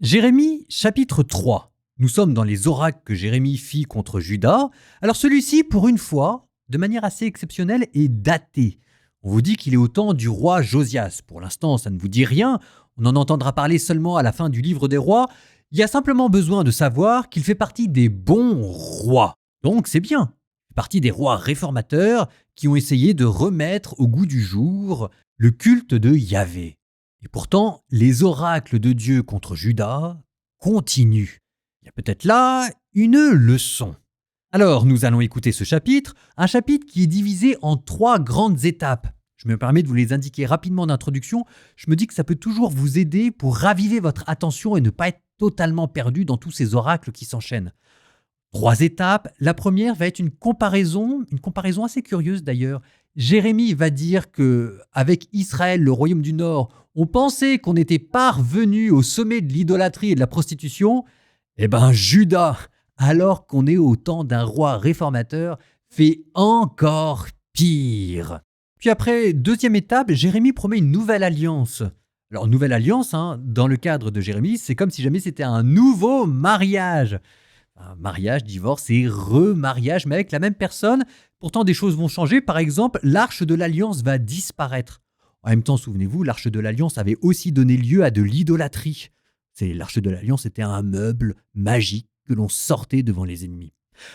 Jérémie, chapitre 3. Nous sommes dans les oracles que Jérémie fit contre Juda. Alors celui-ci, pour une fois, de manière assez exceptionnelle, est daté. On vous dit qu'il est au temps du roi Josias. Pour l'instant, ça ne vous dit rien. On en entendra parler seulement à la fin du livre des rois. Il y a simplement besoin de savoir qu'il fait partie des bons rois. Donc c'est bien. Il fait partie des rois réformateurs qui ont essayé de remettre au goût du jour le culte de Yahvé. Et pourtant, les oracles de Dieu contre Juda continuent. Il y a peut-être là une leçon. Alors, nous allons écouter ce chapitre, un chapitre qui est divisé en 3 grandes étapes. Je me permets de vous les indiquer rapidement en introduction. Je me dis que ça peut toujours vous aider pour raviver votre attention et ne pas être totalement perdu dans tous ces oracles qui s'enchaînent. 3 étapes. La première va être une comparaison assez curieuse d'ailleurs. Jérémie va dire que avec Israël, le royaume du Nord, on pensait qu'on était parvenu au sommet de l'idolâtrie et de la prostitution. Eh ben, Juda, alors qu'on est au temps d'un roi réformateur, fait encore pire. Puis après, deuxième étape, Jérémie promet une nouvelle alliance. Alors, nouvelle alliance, dans le cadre de Jérémie, c'est comme si jamais c'était un nouveau mariage. Un mariage, divorce et remariage, mais avec la même personne. Pourtant, des choses vont changer. Par exemple, l'arche de l'Alliance va disparaître. En même temps, souvenez-vous, l'arche de l'Alliance avait aussi donné lieu à de l'idolâtrie. L'arche de l'Alliance était un meuble magique que l'on sortait devant les ennemis.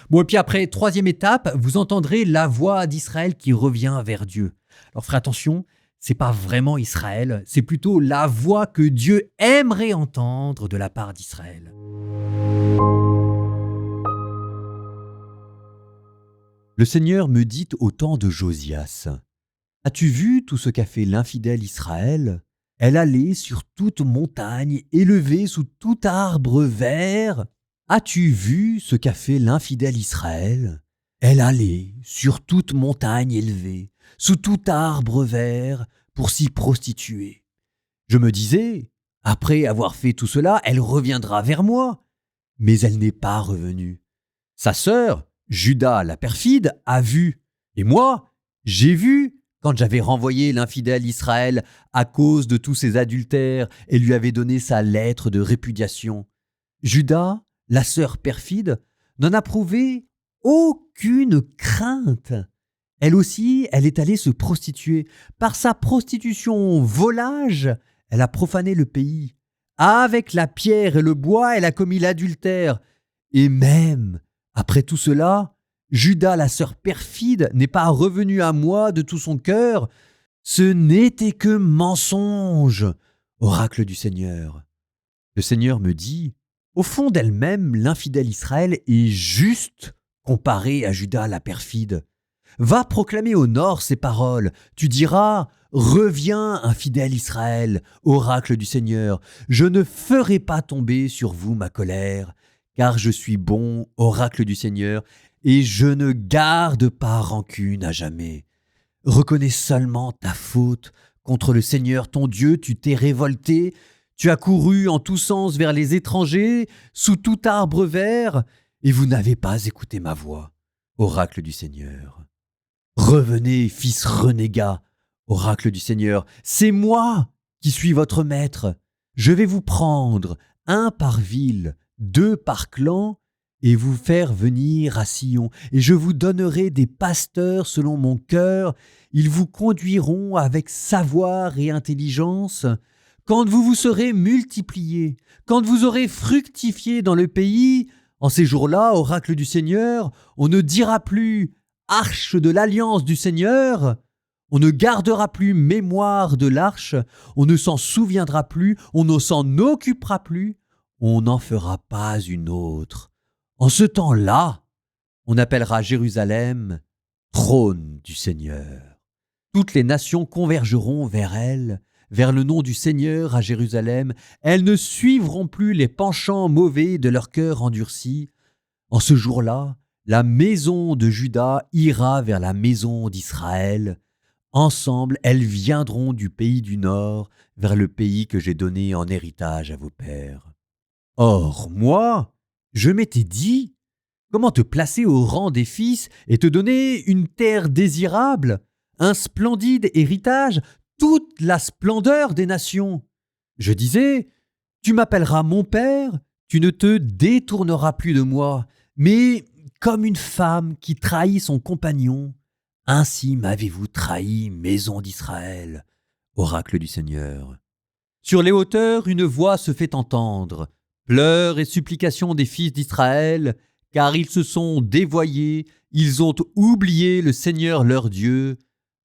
Bon, et puis après, troisième étape, vous entendrez la voix d'Israël qui revient vers Dieu. Alors, faites attention, c'est pas vraiment Israël, c'est plutôt la voix que Dieu aimerait entendre de la part d'Israël. Le Seigneur me dit au temps de Josias, « As-tu vu tout ce qu'a fait l'infidèle Israël ? Elle allait sur toute montagne, élevée sous tout arbre vert. As-tu vu ce qu'a fait l'infidèle Israël ? Elle allait sur toute montagne élevée, sous tout arbre vert, pour s'y prostituer. Je me disais, après avoir fait tout cela, elle reviendra vers moi. Mais elle n'est pas revenue. Sa sœur, Juda la perfide, a vu. Et moi, j'ai vu quand j'avais renvoyé l'infidèle Israël à cause de tous ses adultères et lui avais donné sa lettre de répudiation. Juda, la sœur perfide, n'en a prouvé aucune crainte. Elle aussi, elle est allée se prostituer. Par sa prostitution volage, elle a profané le pays. Avec la pierre et le bois, elle a commis l'adultère. Et même après tout cela, Juda, la sœur perfide, n'est pas revenue à moi de tout son cœur. Ce n'était que mensonge, oracle du Seigneur. Le Seigneur me dit, au fond d'elle-même, l'infidèle Israël est juste comparé à Juda, la perfide. Va proclamer au nord ces paroles. Tu diras, reviens, infidèle Israël, oracle du Seigneur. Je ne ferai pas tomber sur vous ma colère, car je suis bon, oracle du Seigneur, et je ne garde pas rancune à jamais. Reconnais seulement ta faute. Contre le Seigneur ton Dieu, tu t'es révolté. Tu as couru en tous sens vers les étrangers, sous tout arbre vert, et vous n'avez pas écouté ma voix, oracle du Seigneur. Revenez, fils renégat, oracle du Seigneur, c'est moi qui suis votre maître. Je vais vous prendre, 1 par ville, 2 par clan, et vous faire venir à Sion, et je vous donnerai des pasteurs selon mon cœur. Ils vous conduiront avec savoir et intelligence. Quand vous vous serez multipliés, quand vous aurez fructifié dans le pays, en ces jours-là, oracle du Seigneur, on ne dira plus « arche de l'alliance du Seigneur », on ne gardera plus mémoire de l'arche, on ne s'en souviendra plus, on ne s'en occupera plus, on n'en fera pas une autre. En ce temps-là, on appellera Jérusalem « trône du Seigneur ». Toutes les nations convergeront vers elle, vers le nom du Seigneur à Jérusalem. Elles ne suivront plus les penchants mauvais de leur cœur endurci. En ce jour-là, la maison de Juda ira vers la maison d'Israël. Ensemble, elles viendront du pays du Nord vers le pays que j'ai donné en héritage à vos pères. Or, moi, je m'étais dit, comment te placer au rang des fils et te donner une terre désirable, un splendide héritage, toute la splendeur des nations. Je disais, Tu m'appelleras mon père, tu ne te détourneras plus de moi, mais comme une femme qui trahit son compagnon, ainsi m'avez-vous trahi, maison d'Israël, oracle du Seigneur. Sur les hauteurs, une voix se fait entendre, pleurs et supplications des fils d'Israël, car ils se sont dévoyés, ils ont oublié le Seigneur leur Dieu.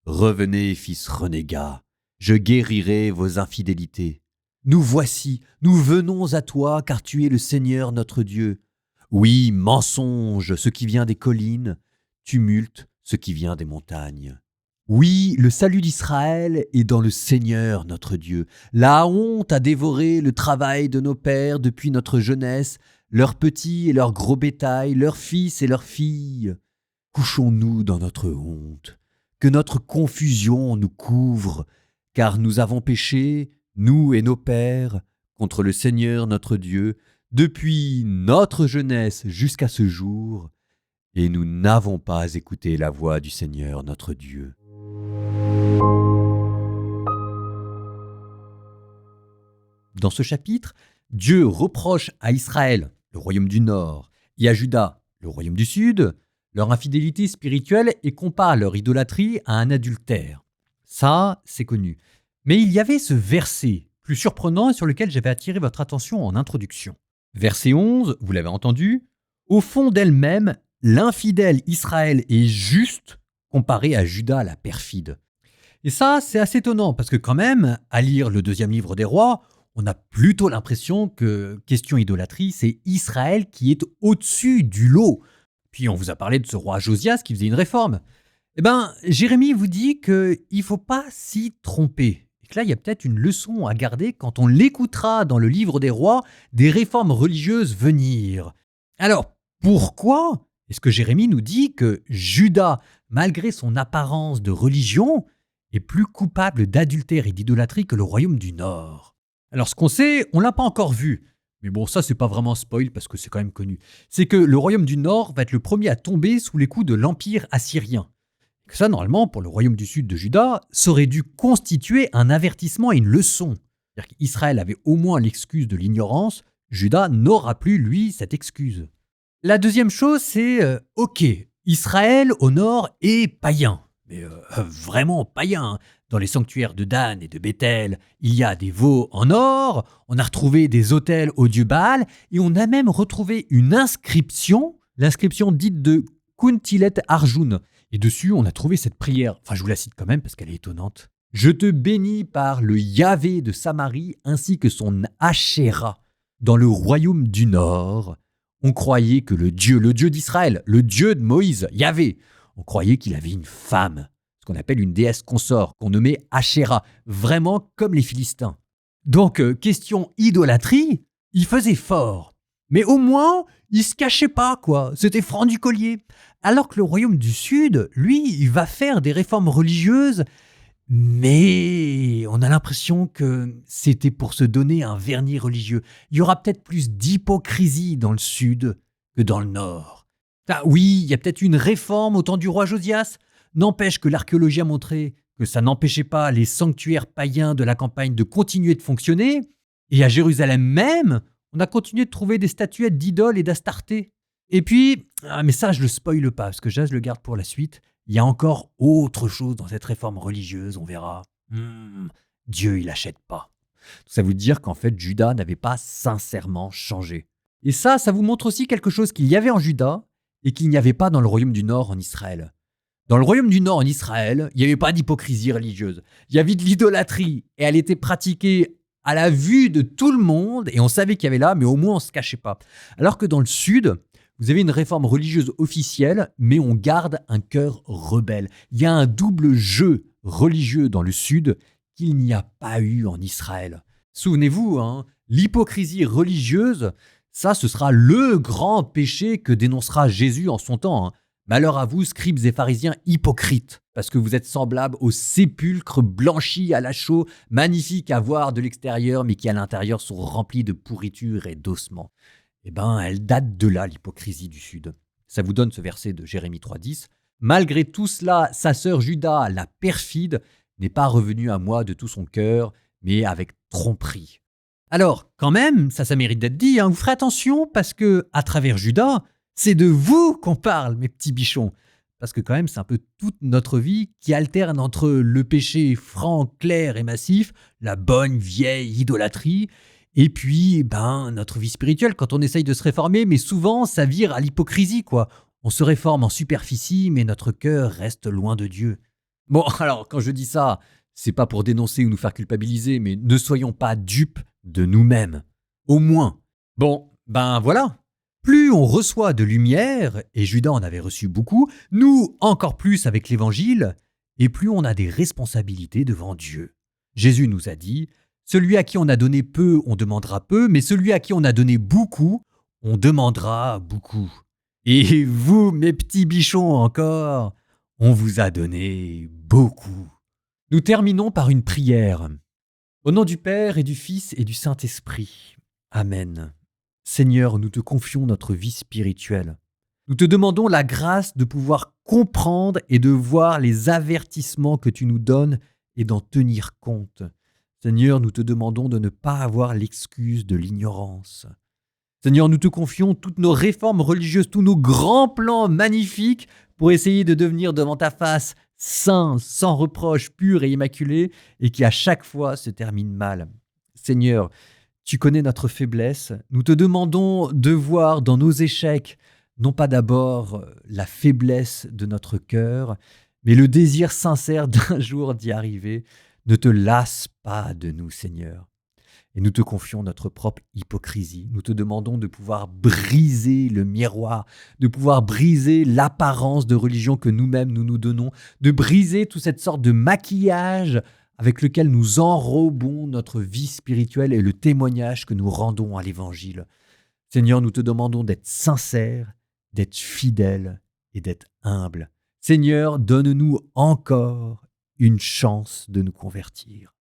Revenez, fils renégats, je guérirai vos infidélités. Nous voici, nous venons à toi, car tu es le Seigneur notre Dieu. Oui, mensonge, ce qui vient des collines, tumulte, ce qui vient des montagnes. Oui, le salut d'Israël est dans le Seigneur notre Dieu. La honte a dévoré le travail de nos pères depuis notre jeunesse, leurs petits et leurs gros bétail, leurs fils et leurs filles. Couchons-nous dans notre honte, que notre confusion nous couvre, car nous avons péché, nous et nos pères, contre le Seigneur notre Dieu, depuis notre jeunesse jusqu'à ce jour, et nous n'avons pas écouté la voix du Seigneur notre Dieu. Dans ce chapitre, Dieu reproche à Israël, le royaume du Nord, et à Juda, le royaume du Sud, leur infidélité spirituelle et compare leur idolâtrie à un adultère. Ça, c'est connu. Mais il y avait ce verset, plus surprenant et sur lequel j'avais attiré votre attention en introduction. Verset 11, vous l'avez entendu, « Au fond d'elle-même, l'infidèle Israël est juste comparé à Juda la perfide. » Et ça, c'est assez étonnant, parce que quand même, à lire le deuxième livre des rois, on a plutôt l'impression que, question idolâtrie, c'est Israël qui est au-dessus du lot. Puis on vous a parlé de ce roi Josias qui faisait une réforme. Eh bien, Jérémie vous dit qu'il ne faut pas s'y tromper. Et que là, il y a peut-être une leçon à garder quand on l'écoutera dans le livre des rois, des réformes religieuses venir. Alors, pourquoi est-ce que Jérémie nous dit que Juda, malgré son apparence de religion, est plus coupable d'adultère et d'idolâtrie que le royaume du Nord? Alors, ce qu'on sait, on ne l'a pas encore vu. Mais bon, ça, c'est pas vraiment spoil parce que c'est quand même connu. C'est que le royaume du Nord va être le premier à tomber sous les coups de l'Empire assyrien. Que ça, normalement, pour le royaume du Sud de Juda, ça aurait dû constituer un avertissement et une leçon. C'est-à-dire qu'Israël avait au moins l'excuse de l'ignorance, Juda n'aura plus, lui, cette excuse. La deuxième chose, c'est, ok, Israël au Nord est païen. Mais vraiment païen. Dans les sanctuaires de Dan et de Bethel, il y a des veaux en or, on a retrouvé des autels au dieu Baal, et on a même retrouvé une inscription, l'inscription dite de Kuntilet Arjun. Et dessus, on a trouvé cette prière, enfin je vous la cite quand même parce qu'elle est étonnante. « Je te bénis par le Yahvé de Samarie ainsi que son Ashéra. Dans le royaume du Nord, on croyait que le Dieu d'Israël, le Dieu de Moïse, Yahvé, on croyait qu'il avait une femme. » Ce qu'on appelle une déesse consort, qu'on nommait Ashéra, vraiment comme les Philistins. Donc, question idolâtrie, il faisait fort. Mais au moins, il se cachait pas, quoi. C'était franc du collier. Alors que le royaume du Sud, lui, il va faire des réformes religieuses, mais on a l'impression que c'était pour se donner un vernis religieux. Il y aura peut-être plus d'hypocrisie dans le Sud que dans le Nord. Ah oui, il y a peut-être une réforme au temps du roi Josias. N'empêche que l'archéologie a montré que ça n'empêchait pas les sanctuaires païens de la campagne de continuer de fonctionner. Et à Jérusalem même, on a continué de trouver des statuettes d'idoles et d'Astarté. Et puis, mais ça je le spoile pas, parce que je le garde pour la suite, il y a encore autre chose dans cette réforme religieuse, on verra. Dieu, il n'achète pas. Ça veut dire qu'en fait, Juda n'avait pas sincèrement changé. Et ça vous montre aussi quelque chose qu'il y avait en Juda et qu'il n'y avait pas dans le royaume du Nord en Israël. Dans le royaume du Nord en Israël, il n'y avait pas d'hypocrisie religieuse. Il y avait de l'idolâtrie et elle était pratiquée à la vue de tout le monde et on savait qu'il y avait là, mais au moins on ne se cachait pas. Alors que dans le Sud, vous avez une réforme religieuse officielle, mais on garde un cœur rebelle. Il y a un double jeu religieux dans le Sud qu'il n'y a pas eu en Israël. Souvenez-vous, l'hypocrisie religieuse, ça ce sera le grand péché que dénoncera Jésus en son temps. Malheur à vous, scribes et pharisiens hypocrites, parce que vous êtes semblables aux sépulcres blanchis à la chaux, magnifiques à voir de l'extérieur, mais qui à l'intérieur sont remplis de pourriture et d'ossements. Eh bien, elle date de là, l'hypocrisie du Sud. Ça vous donne ce verset de Jérémie 3,10. « Malgré tout cela, sa sœur Juda, la perfide, n'est pas revenue à moi de tout son cœur, mais avec tromperie. » Alors, quand même, ça mérite d'être dit, hein, vous ferez attention parce que, à travers Judas, c'est de vous qu'on parle, mes petits bichons. Parce que quand même, c'est un peu toute notre vie qui alterne entre le péché franc, clair et massif, la bonne vieille idolâtrie, et puis, notre vie spirituelle quand on essaye de se réformer, mais souvent, ça vire à l'hypocrisie, quoi. On se réforme en superficie, mais notre cœur reste loin de Dieu. Bon, alors, quand je dis ça, c'est pas pour dénoncer ou nous faire culpabiliser, mais ne soyons pas dupes de nous-mêmes. Au moins. Bon, voilà. Plus on reçoit de lumière, et Judas en avait reçu beaucoup, nous encore plus avec l'Évangile, et plus on a des responsabilités devant Dieu. Jésus nous a dit, celui à qui on a donné peu, on demandera peu, mais celui à qui on a donné beaucoup, on demandera beaucoup. Et vous, mes petits bichons encore, on vous a donné beaucoup. Nous terminons par une prière. Au nom du Père et du Fils et du Saint-Esprit. Amen. Seigneur, nous te confions notre vie spirituelle. Nous te demandons la grâce de pouvoir comprendre et de voir les avertissements que tu nous donnes et d'en tenir compte. Seigneur, nous te demandons de ne pas avoir l'excuse de l'ignorance. Seigneur, nous te confions toutes nos réformes religieuses, tous nos grands plans magnifiques pour essayer de devenir devant ta face saints, sans reproche, purs et immaculés, et qui à chaque fois se terminent mal. Seigneur, tu connais notre faiblesse. Nous te demandons de voir dans nos échecs, non pas d'abord la faiblesse de notre cœur, mais le désir sincère d'un jour d'y arriver. Ne te lasse pas de nous, Seigneur. Et nous te confions notre propre hypocrisie. Nous te demandons de pouvoir briser le miroir, de pouvoir briser l'apparence de religion que nous-mêmes nous nous donnons, de briser toute cette sorte de maquillage avec lequel nous enrobons notre vie spirituelle et le témoignage que nous rendons à l'Évangile. Seigneur, nous te demandons d'être sincères, d'être fidèles et d'être humbles. Seigneur, donne-nous encore une chance de nous convertir.